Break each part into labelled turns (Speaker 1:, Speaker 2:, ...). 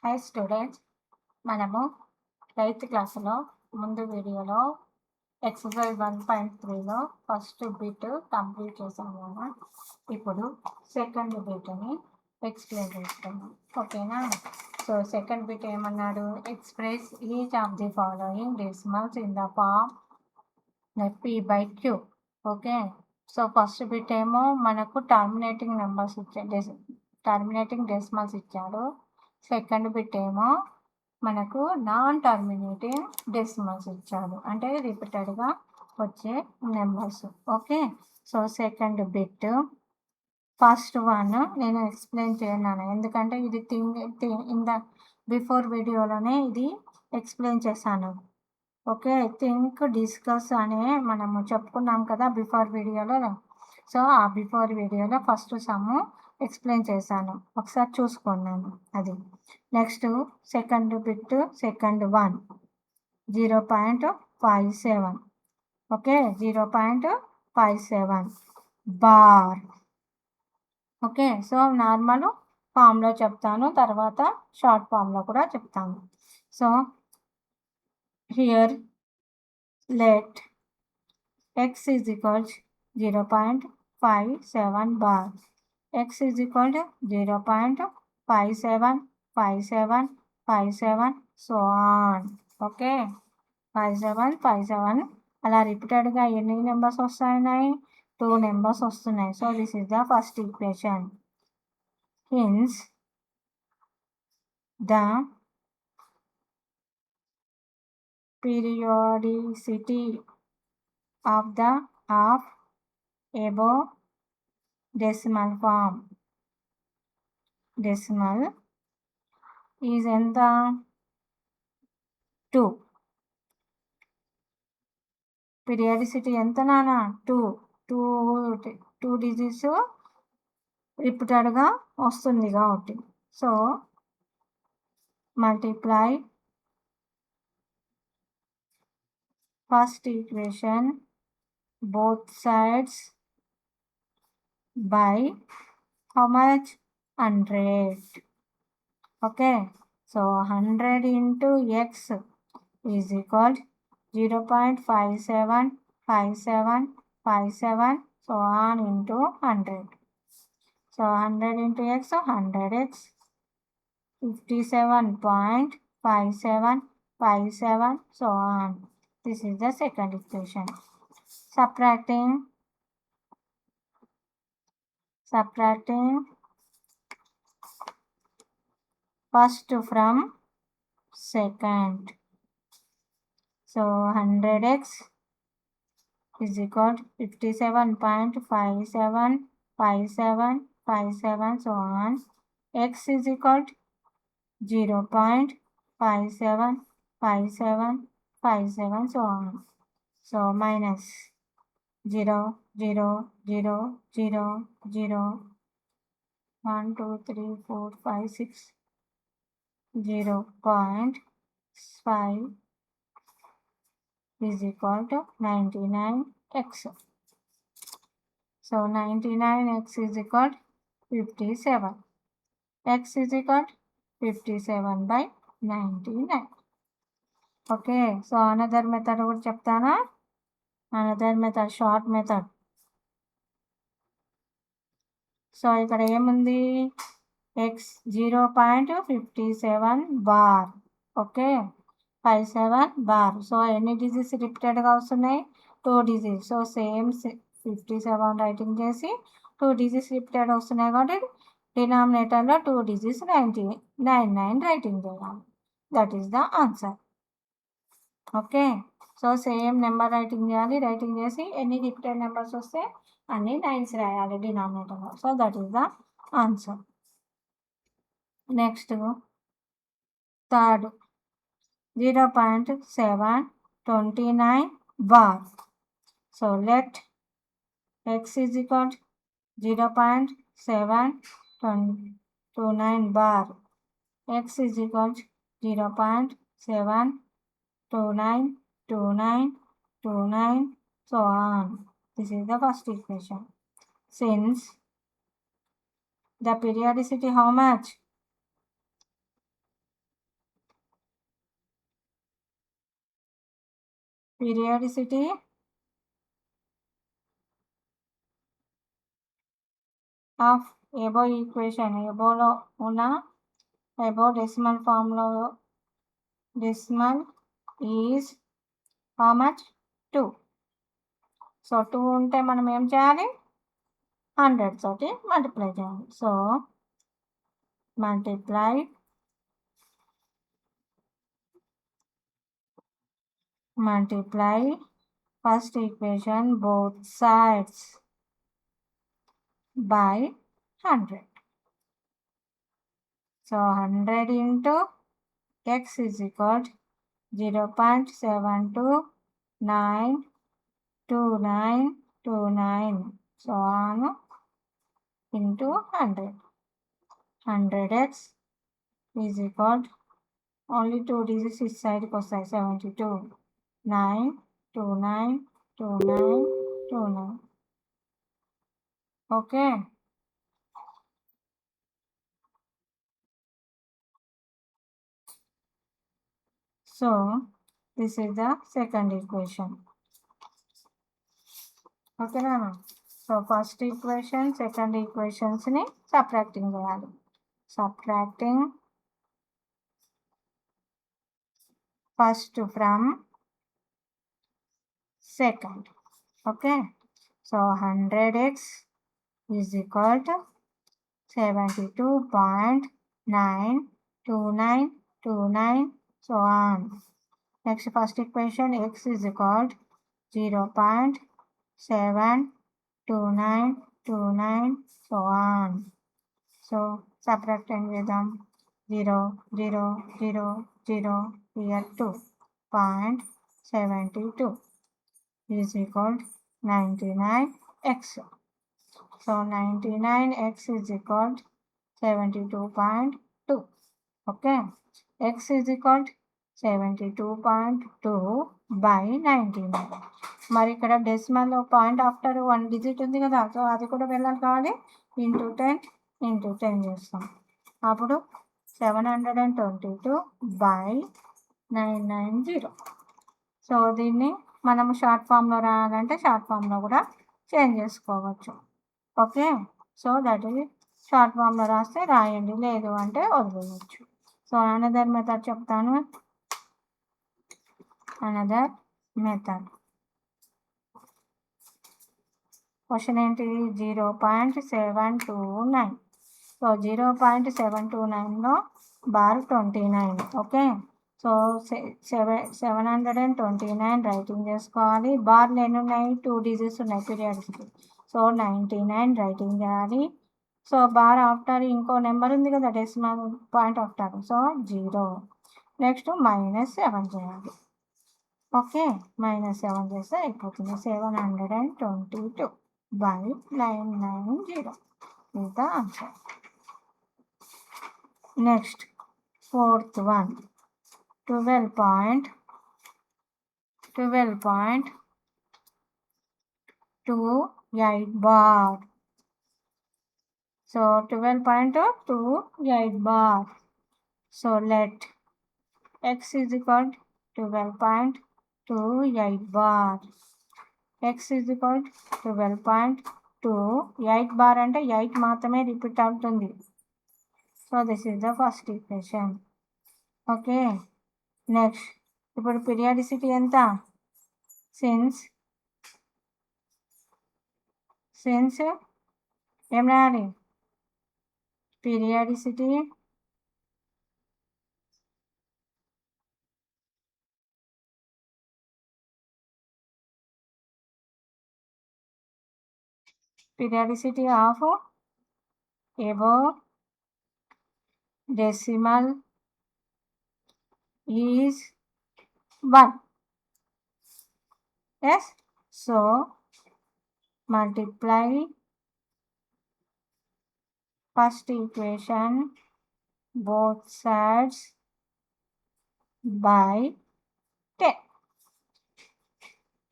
Speaker 1: High students, మనము 8th క్లాస్లో ముందు వీడియోలో ఎక్సర్సైజ్ 1.3లో ఫస్ట్ బిట్ కంప్లీట్ చేసాము కదా. ఇప్పుడు సెకండ్ బిట్ని ఎక్స్ప్లెయిన్ చేస్తున్నాం, ఓకేనా. సో సెకండ్ బిట్ ఏమన్నాడు, express each of the following decimals in the form p/q. Okay, so first bit ఏమో మనకు టర్మినేటింగ్ డెసిమల్స్ ఇచ్చాడు. సెకండ్ బిట్ ఏమో మనకు నాన్ టర్మినేటింగ్ డెసిమల్స్ ఇచ్చాడు, అంటే రిపీటెడ్గా వచ్చే numbers. Okay, so second bit first one నేను ఎక్స్ప్లెయిన్ చేయను, ఎందుకంటే ఇది ఇన్ ద బిఫోర్ వీడియోలోనే ఇది ఎక్స్ప్లెయిన్ చేశాను. ఓకే, థింక్ డిస్కస్ అనే మనము చెప్పుకున్నాం కదా బిఫోర్ వీడియోలో. సో ఆ బిఫోర్ వీడియోలో ఫస్ట్ సమ్ ఎక్స్ప్లెయిన్ చేశాను, ఒకసారి చూసుకున్నాను అది. Next second bit, second one 0.57. Okay, 0.57 bar. Okay, so normal ఫామ్లో చెప్తాను, తర్వాత షార్ట్ ఫామ్లో కూడా చెప్తాను. So here let x is equal to 0.57 bar. X is equal to 0.575757 so on. Okay, 5757 అలా రిపీటెడ్గా ఎన్ని నెంబర్స్ వస్తున్నాయి, 2 నెంబర్స్ వస్తున్నాయి. So this is the first equation. Hence the periodicity of the above decimal form decimal is ఎంత 2. Periodicity ఎంత నానా 2 digits రిపీటెడ్గా వస్తుంది కాబట్టి, so multiply first equation both sides by how much, 100. Okay, so 100 into x is equal 0.575757 so on into 100. So 100 into x, so 100x 57.5757 so on. This is the second equation. Subtracting first from second. So 100x is equal to 57.5757 so on. X is equal to 0.575757 so on. So minus 0 0 0 0 0 1 2 3 4 5 6 0.5 is equal to 99x. So 99x is equal to 57. X is equal to 57/99. Okay, so another method కూడా చెప్తానా, another method, short method. So ఇక్కడ ఏముంది, x 0.57 bar. Okay, 57 bar. So ఎన్ని digits రిపీటెడ్గా వస్తున్నాయి, 2 digits. So same 57 writing చేసి 2 digits repeated వస్తున్నాయి కాబట్టి డినామినేటర్లో 2 డిజిట్స్ 99 రైటింగ్ చేయాలి. That is the answer. Okay, so same number writing చేయాలి, రైటింగ్ చేసి ఎన్ని రిపీటెడ్ నెంబర్స్ వస్తే అన్ని 9s రాయాలి డినామినేటర్లో. So that is the answer. Next third 0.729 bar. So let x is equal to 0.729 bar. X is equal to 0.7292929 so on. This is the first equation. Since the periodicity how much, periodicity of above equation, above ఉన్న above decimal form లో decimal is how much 2. So 2 ఉంటే మనం ఏం చేయాలి 100 తోటి multiply చేయాలి. So multiply first equation both sides by 100. So 100 into x is equal to 0.7292929 so on into 100. 100x is equal to only 2 digits this side cosine 72 9 29 29 29. Okay. So this is the second equation. Okay na? So first equation, second equations ni subtracting చేయాలి. Subtracting first from second. Okay. So 100x is equal to 72.92929 so on. Next first equation x is equal to 0.72929 so on. So subtracting with them 0 0 0 0 here 2.72 is equal to 99x. So 99x is equal to 72.2. Okay. X is equal to 72.2 by 99. మరి ఇక్కడ decimal point after 1 digit ఉంది కదా so అది కూడా వెళ్ళాలి కావాలి into 10 చేస్తాం అప్పుడు 722 by 990. సో దీన్ని మనము షార్ట్ ఫామ్లో రాయాలంటే షార్ట్ ఫామ్లో కూడా చేంజ్ చేసుకోవచ్చు. Okay. So that is short ఫామ్లో రాస్తే రాయండి లేదు అంటే వదిలేయచ్చు. సో అనదర్ మెథడ్ చెప్తాను. అనదర్ మెథడ్ క్వశ్చన్ ఏంటి 0.729. సో 0.729లో బార్ 29. ఓకే. సో 729 రైటింగ్ చేసుకోవాలి. బార్లు ఎన్ని ఉన్నాయి 2 డిజిట్స్ ఉన్నాయి పీరియాడిసిటీ. సో 99 రైటింగ్ చేయాలి. సో బార్ ఆఫ్టర్ ఇంకో నెంబర్ ఉంది కదా decimal point after so 0. Next -7 చేయాలి. ఓకే. -7 చేస్తే అయిపోతుంది 722 by 990 is the answer. Next fourth one 12.28 bar. So 12.28 bar. So let x is equal to 12.28 bar. X is equal to 12.28 bar అంటే 8 మాత్రమే repeat అవుతుంది. So this is the first equation. Okay. Next ఇప్పుడు periodicity ఎంత since ఏం రాయాలి periodicity of above decimal is 1. Yes. So multiply first equation both sides by 10.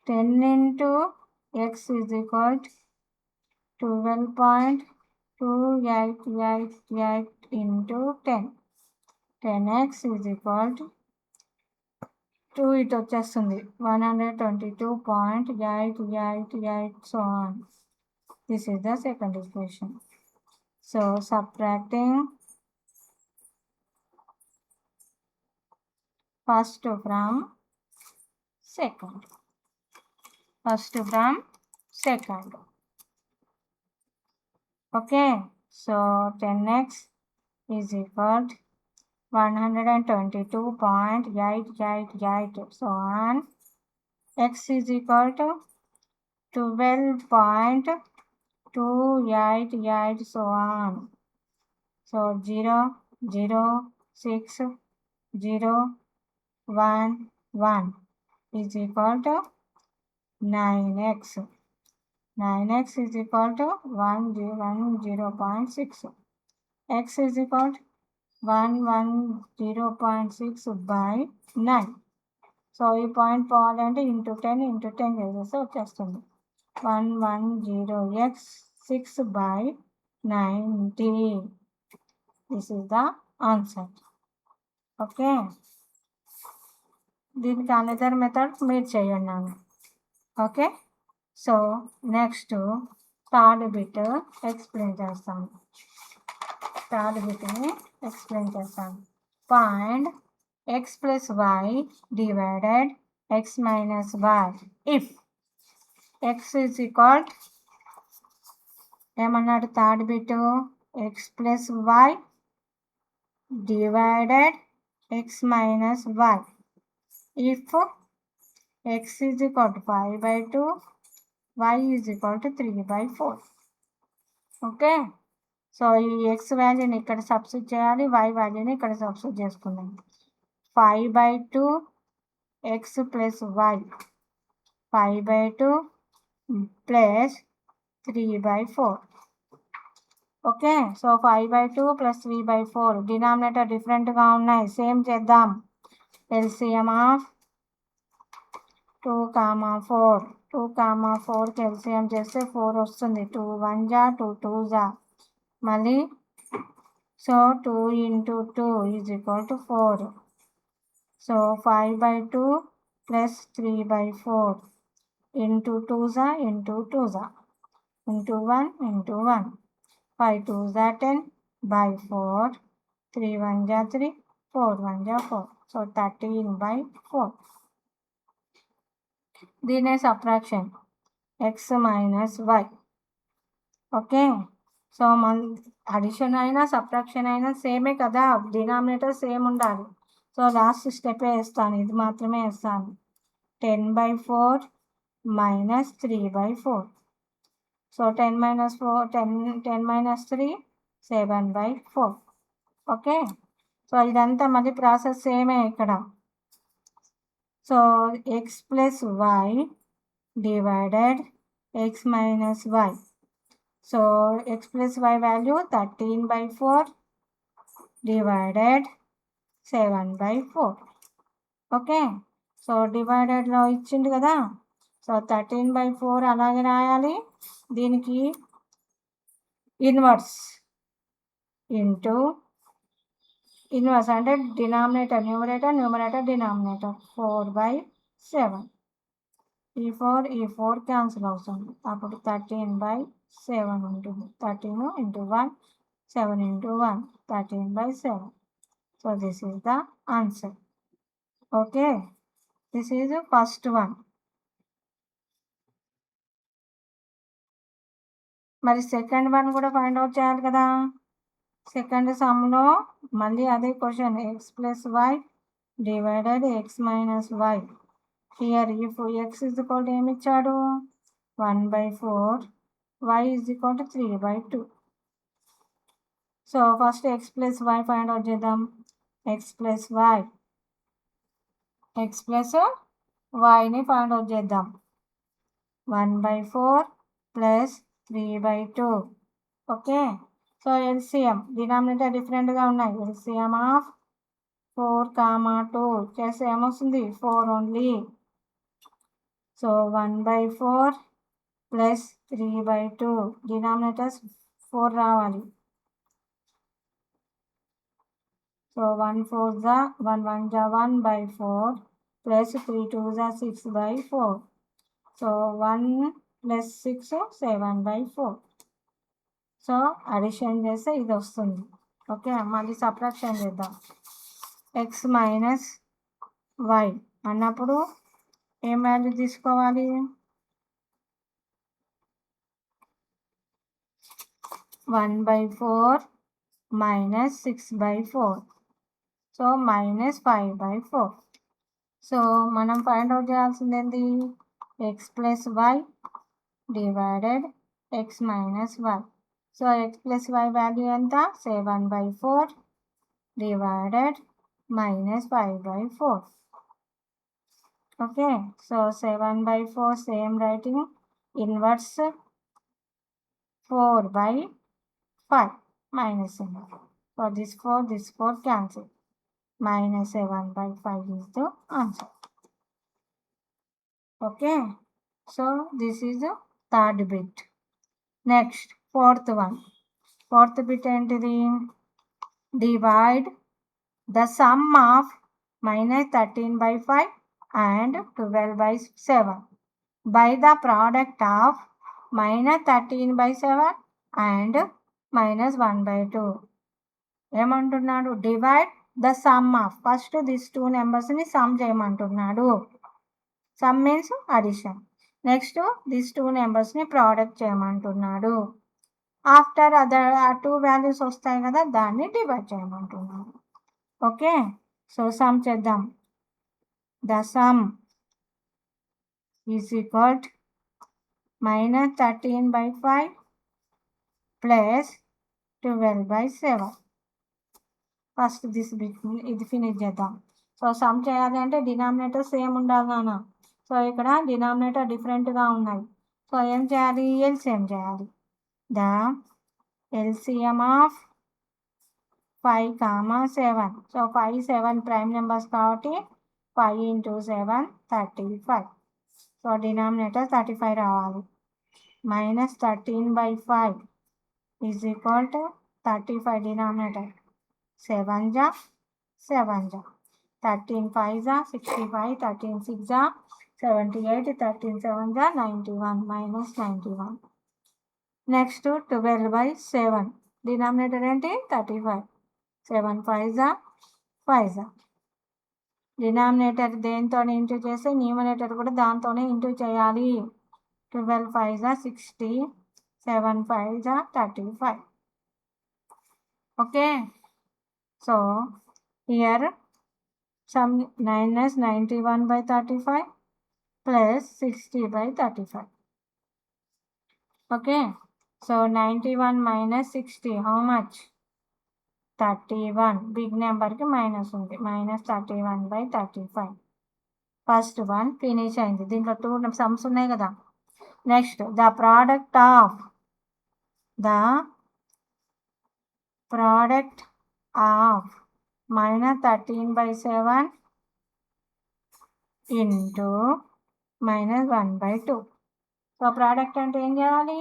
Speaker 1: 10 into x is equal to 12.2888 into 10. 10x is equal to 2 ఇటు వచ్చేస్తుంది 122.888 so on. This is the second equation. So subtracting first from second. Okay, so 10x is equal to 122.888 so on. X is equal to 12.288 so on. So 0, 0, 6, 0, 1, 1 is equal to 9x. 9x is equal to 110.6. X is equal to 110.6 by 9. So ఈ point పోవాలంటే into 10 చేసేస్తే వచ్చేస్తుంది 110x 6 by 90. This is the answer. Okay, దీనికి another method మీరు చేయండి అన్న. Okay, so next third bit explain చేస్తాను. Find x plus y divided x minus y if x is equal ఏమన్నాడు third bit x plus y divided x minus y if x is equal to 5/2 y is equal to 3/4. Okay, so ఈ x వాల్యూని ఇక్కడ substitute చేయాలి, y వాల్యూని ఇక్కడ substitute చేసుకుందాం. 5/2 x plus y 5/2 plus 3/4. Okay, so 5/2 plus 3/4 denominator డిఫరెంట్గా ఉన్నాయి, same చేద్దాం. ఎల్సిఎం ఆఫ్ 2, 4కి ఎల్సిఎం చేస్తే 4 వస్తుంది. 2 1 జా 2 2 జా మళ్ళీ. So 2 into 2 is equal to 4. So 5/2 plus 3/4 into 2 za into 2 za into 1 into 1. 5 2 za 10 by 4. 3 1 ja 3, 4 1 ja 4. So 13/4. దీనే subtraction x minus y. Okay, so మన అడిషన్ అయినా సబ్ట్రాక్షన్ అయినా సేమే కదా, డినామినేటర్ సేమ్ ఉండాలి. సో లాస్ట్ స్టెప్ వేస్తాను, ఇది మాత్రమే వేస్తాను. 10/4 minus 3/4. సో 10 minus 3 7/4. ఓకే, సో ఇదంతా మళ్ళీ ప్రాసెస్ సేమే ఇక్కడ. So x plus y divided x minus y. So x plus y value 13/4 divided 7/4. Okay, so డివైడెడ్లో ఇచ్చింది కదా, సో 13/4 అలాగే రాయాలి. దీనికి ఇన్వర్స్ అంటే డినామినేటర్ న్యూమరేటర్ డినామినేటర్ 4/7. ఈ 4 క్యాన్సిల్ అవుతుంది, అప్పుడు 13/7 ఉంటుంది. 13 into 1 7 into 1 13/7. So this is the answer. Okay, this is the first one. మరి సెకండ్ వన్ కూడా ఫైండ్ అవుట్ చేయాలి కదా. సెకండ్ సమ్లో మళ్ళీ అదే question x plus y divided x minus y. Here if x is equal to ఏమి ఇచ్చాడు 1/4, y is equal to 3/2. So first x plus y find out చేద్దాం. x plus yని find out చేద్దాం. 1/4 plus 3/2. Okay, so LCM denominator డిఫరెంట్గా ఉన్నాయి. LCM of 4, 2 చేస్తే ఏమొస్తుంది 4 only. So 1/4 plus 3/2 denominators 4 రావాలి. So 1 4 जा 1 1 जा 1/4 plus 3 2s are 6 by 4. So 1 plus 6 7 by 4. So addition చేస్తే ఇది వస్తుంది. ఓకే, మళ్ళీ సబ్ట్రాక్షన్ చేద్దాం. ఎక్స్ మైనస్ వై అన్నప్పుడు ఏం వాల్యూ తీసుకోవాలి? 1/4 minus 6/4. So minus 5/4. సో మనం ఫైండ్ అవుట్ చేయాల్సింది ఏంటి? X plus y divided x minus y. So x plus y value ఎంత? 7/4 divided minus 5/4. Okay, so 7/4 same writing, inverse 4/5 minus 7. So this 4 cancel. Minus 7/5 is the answer. Okay, so this is the third bit. Next, fourth one. Fourth bit entity. Divide the sum of minus 13/5 and 12/7 by the product of minus 13/7 and minus 1/2. ఏమంటున్నాడు? Divide the sum of, first this 2 నెంబర్స్ని sum చేయమంటున్నాడు. Sum means addition. Next this 2 నెంబర్స్ని product చేయమంటున్నాడు. After other 2 values వస్తాయి కదా, దాన్ని divide చేయమంటున్నాడు. Okay, so sum చేద్దాం. The sum is equal minus 13/5 plus 12/7. First this bit ఇది ఫినిష్ చేద్దాం. సో సమ్ చేయాలి అంటే డినామినేటర్ సేమ్ ఉండాలి నాన్న. సో ఇక్కడ డినామినేటర్ డిఫరెంట్గా ఉన్నాయి. సో ఏం చేయాలి? ఎల్సిఎం చేయాలి. The LCM of 5, 7. So 5, 7 prime numbers కాబట్టి 5 into 7 35. సో డినామినేటర్ 35 రావాలి. Minus 13/5 is equal to 35 denominator. 7 ja 7 ja. 13 5 ja 65. 13 6 ja 78. 13 7 ja 91. Minus 91. Next 12/7. Denominator ఏంటి? 35. 7 5 ja 5 ja. డినామినేటర్ దేంతో ఇంటూ చేస్తే న్యూమినేటర్ కూడా దాంతోనే ఇంటూ చేయాలి. 12 5 are 60, 7 5 are 35. Okay, so here sum minus 91/35 plus 60/35. Okay, so 91 minus 60, how much? 31. Big number ki minus undi, minus 31/35. First one finish అయింది. దీంట్లో 2 sums ఉన్నాయి కదా. Next, the product of minus 13/7 into minus 1/2. So product అంటే ఏం చేయాలి?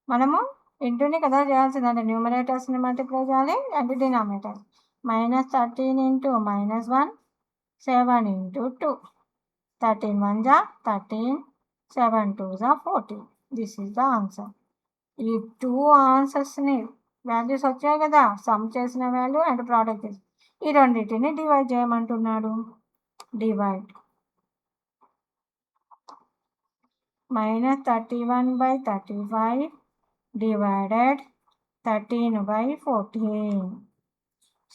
Speaker 1: మనము ఇంటూనే కదా చేయాల్సింది, అంటే న్యూమరేటర్స్ని మల్టిప్లై చేయాలి అంటే denominator. minus 13 into minus 1, 7 into 2. 13 1 ja 13, 7 2 ja 14. This is the answer. ఈ 2 ఆన్సర్స్ని వాల్యూస్ వచ్చాయి కదా, సమ్ చేసిన వాల్యూ అండ్ ప్రోడక్ట్ చేసి, ఈ రెండింటిని డివైడ్ చేయమంటున్నాడు. Divide minus 31/35 divided 13/14.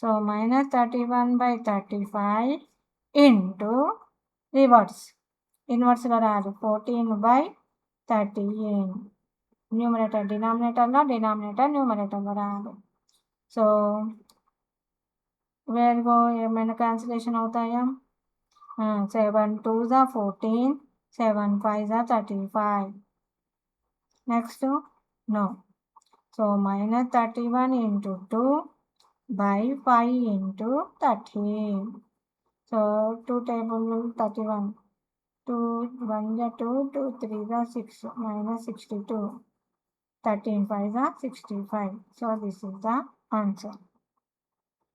Speaker 1: So minus 31/35 into reverse. ఇన్వర్స్లో రాదు, 14/13. న్యూమరేటర్ డినామినేటర్లో, డినామినేటర్ న్యూమరేటర్లో రాదు. సో వేరుగో ఏమైనా క్యాన్సిలేషన్ అవుతాయా? 7 2s are 14, 7 5s are 35. Next, no. So minus 31 into 2/5 into 13. So 2 table 31. 2 1 ja 2, 2 3 ja 6, minus 62. 13 5 ja 65. So this is the answer.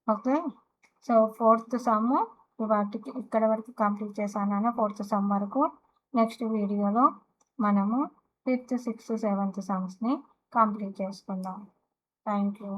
Speaker 1: Okay. So fourth sum వాటికి ఇక్కడ వరకు complete చేశాను 4th సమ్ వరకు. Next వీడియోలో మనము 5th, 6th, 7th సమ్స్ని complete చేసుకుందాం. Thank you.